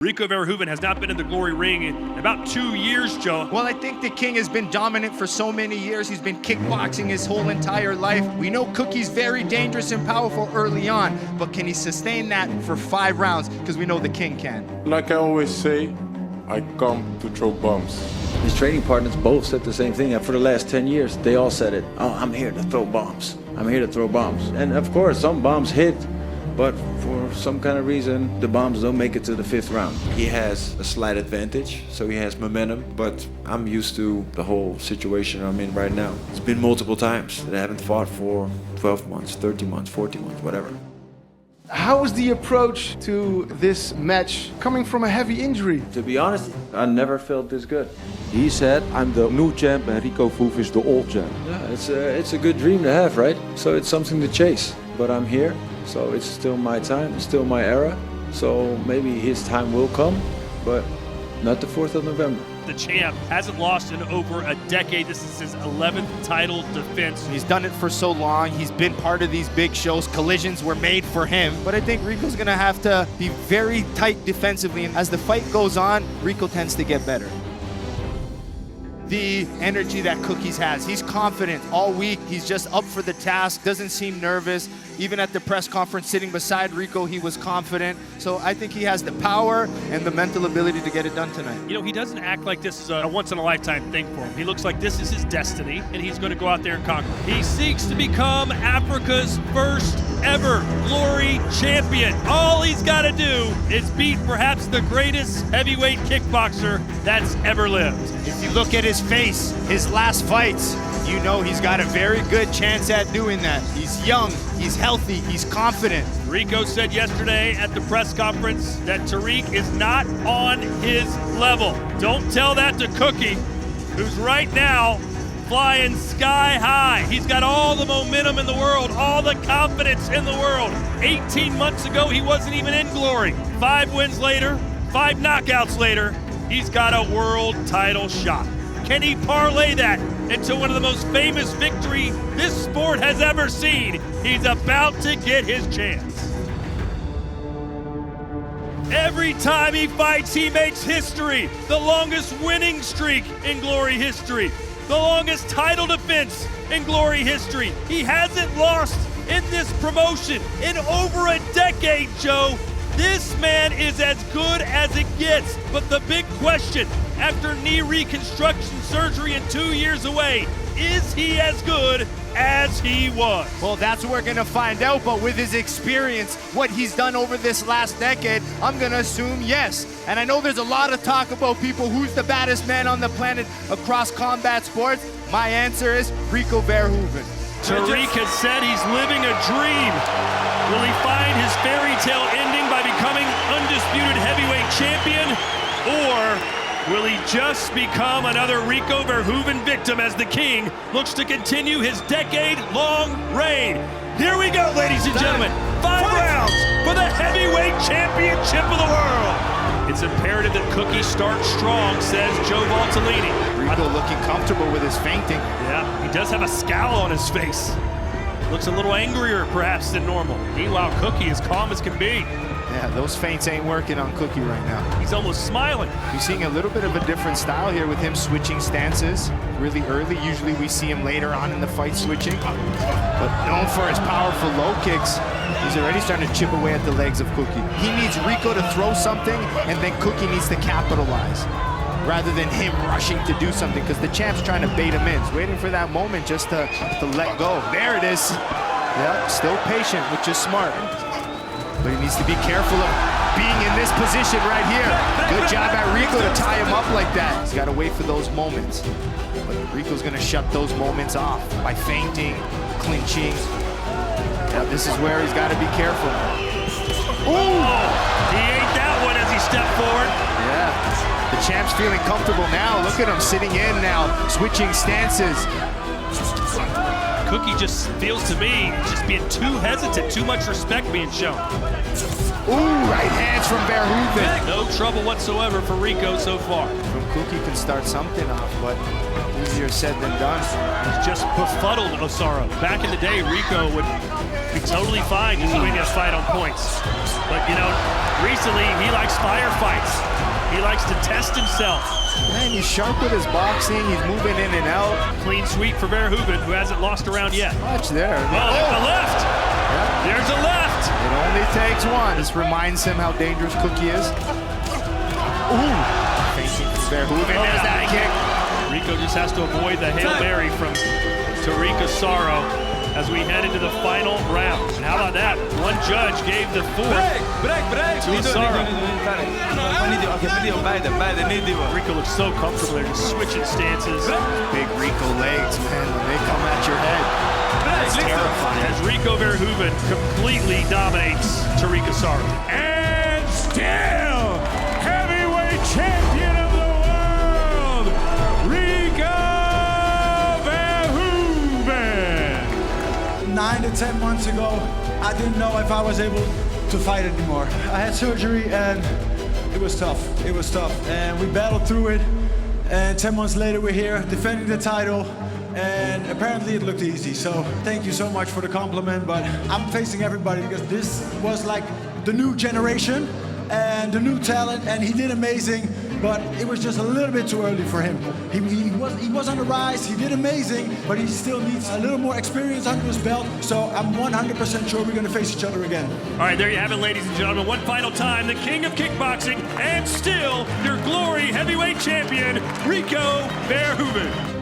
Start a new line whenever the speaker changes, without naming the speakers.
Rico Verhoeven has not been in the Glory ring in about 2 years, Joe.
Well, I think the King has been dominant for so many years. He's been kickboxing his whole entire life. We know Cookie's very dangerous and powerful early on, but can he sustain that for 5 rounds? Because we know the King can.
Like I always say, I come to throw bombs.
His training partners both said the same thing. For the last 10 years, they all said it. Oh, I'm here to throw bombs. I'm here to throw bombs. And of course, some bombs hit, but for some kind of reason, the bombs don't make it to the 5th round. He has a slight advantage, so he has momentum, but I'm used to the whole situation I'm in right now. It's been multiple times that I haven't fought for 12 months, 13 months, 14 months, whatever.
How was the approach to this match coming from a heavy injury?
To be honest, I never felt this good.
He said, I'm the new champ and Rico Verhoeven is the old champ.
Yeah, it's a good dream to have, right? So it's something to chase. But I'm here, so it's still my time, it's still my era. So maybe his time will come, but not the 4th of November.
The champ hasn't lost in over a decade. This is his 11th title defense.
He's done it for so long. He's been part of these big shows. Collisions were made for him. But I think Rico's gonna have to be very tight defensively. And as the fight goes on, Rico tends to get better. The energy that Cookies has. He's confident all week. He's just up for the task, doesn't seem nervous. Even at the press conference sitting beside Rico, he was confident. So I think he has the power and the mental ability to get it done tonight.
You know, he doesn't act like this is a once-in-a-lifetime thing for him. He looks like this is his destiny, and he's going to go out there and conquer. He seeks to become Africa's first ever Glory champion. All he's got to do is beat perhaps the greatest heavyweight kickboxer that's ever lived.
If you look at his face, his last fights, you know he's got a very good chance at doing that. He's young, he's healthy, he's confident.
Rico said yesterday at the press conference that Tariq is not on his level. Don't tell that to Cookie, who's right now flying sky high. He's got all the momentum in the world, all the confidence in the world. 18 months ago, he wasn't even in Glory. 5 wins later, 5 knockouts later, he's got a world title shot. Can he parlay that into one of the most famous victories this sport has ever seen? He's about to get his chance. Every time he fights, he makes history. The longest winning streak in Glory history. The longest title defense in Glory history. He hasn't lost in this promotion in over a decade, Joe. This man is as good as it gets. But the big question, after knee reconstruction surgery and 2 years away, is he as good as he was?
Well, that's what we're gonna find out, but with his experience, what he's done over this last decade, I'm gonna assume yes. And I know there's a lot of talk about people, who's the baddest man on the planet across combat sports. My answer is Rico Verhoeven.
Tariq has said he's living a dream. Will he find his fairy tale ending by becoming undisputed heavyweight champion? Or will he just become another Rico Verhoeven victim as the King looks to continue his decade-long reign? Here we go, ladies and gentlemen. 5 rounds for the heavyweight championship of the world. It's imperative that Cookie starts strong, says Joe Valtellini.
Rico looking comfortable with his feinting.
Yeah, he does have a scowl on his face. Looks a little angrier, perhaps, than normal. Meanwhile, Cookie is calm as can be.
Yeah, those feints ain't working on Cookie right now.
He's almost smiling.
We're seeing a little bit of a different style here with him switching stances really early. Usually we see him later on in the fight switching. But known for his powerful low kicks, he's already starting to chip away at the legs of Cookie. He needs Rico to throw something, and then Cookie needs to capitalize, rather than him rushing to do something, because the champ's trying to bait him in. He's waiting for that moment just to let go. There it is. Yeah, still patient, which is smart. But he needs to be careful of being in this position right here. Good job at Rico to tie him up like that. He's got to wait for those moments. But Rico's going to shut those moments off by feinting, clinching. Yeah, this is where he's got to be careful.
Ooh! He ate that one as he stepped forward.
Yeah, the champ's feeling comfortable now. Look at him sitting in now, switching stances.
Cookie just feels to me just being too hesitant, too much respect being shown.
Ooh, right hands from Verhoeven.
No trouble whatsoever for Rico so far.
From Cookie can start something off, but easier said than done.
He's just befuddled Osaro. Back in the day, Rico would be totally fine just winning a fight on points. But, you know, recently he likes firefights. He likes to test himself.
Man, he's sharp with his boxing. He's moving in and out.
Clean sweep for Verhoeven, who hasn't lost a round yet.
Watch there.
Oh, there's a left.
Yeah.
There's a left.
It only takes one. This reminds him how dangerous Cookie is. Ooh. Facing Verhoeven. There's that kick.
Rico just has to avoid the Hail Mary from Osaro as we head into the final round. And how about that? One judge gave the fourth to Osaro. Rico looks so comfortable there, just switching stances.
Big Rico legs, man, when they come at your head. That's terrifying.
As Rico Verhoeven completely dominates Osaro.
And still heavyweight champion of the world, Rico Verhoeven.
9 to 10 months ago, I didn't know if I was able to fight anymore. I had surgery and it was tough. It was tough. And we battled through it. And 10 months later, we're here defending the title. And apparently it looked easy. So thank you so much for the compliment. But I'm facing everybody because this was like the new generation and the new talent. And he did amazing. But it was just a little bit too early for him. He was on the rise, he did amazing, but he still needs a little more experience under his belt, so I'm 100% sure we're gonna face each other again.
All right, there you have it, ladies and gentlemen. One final time, the king of kickboxing, and still your glory heavyweight champion, Rico Verhoeven.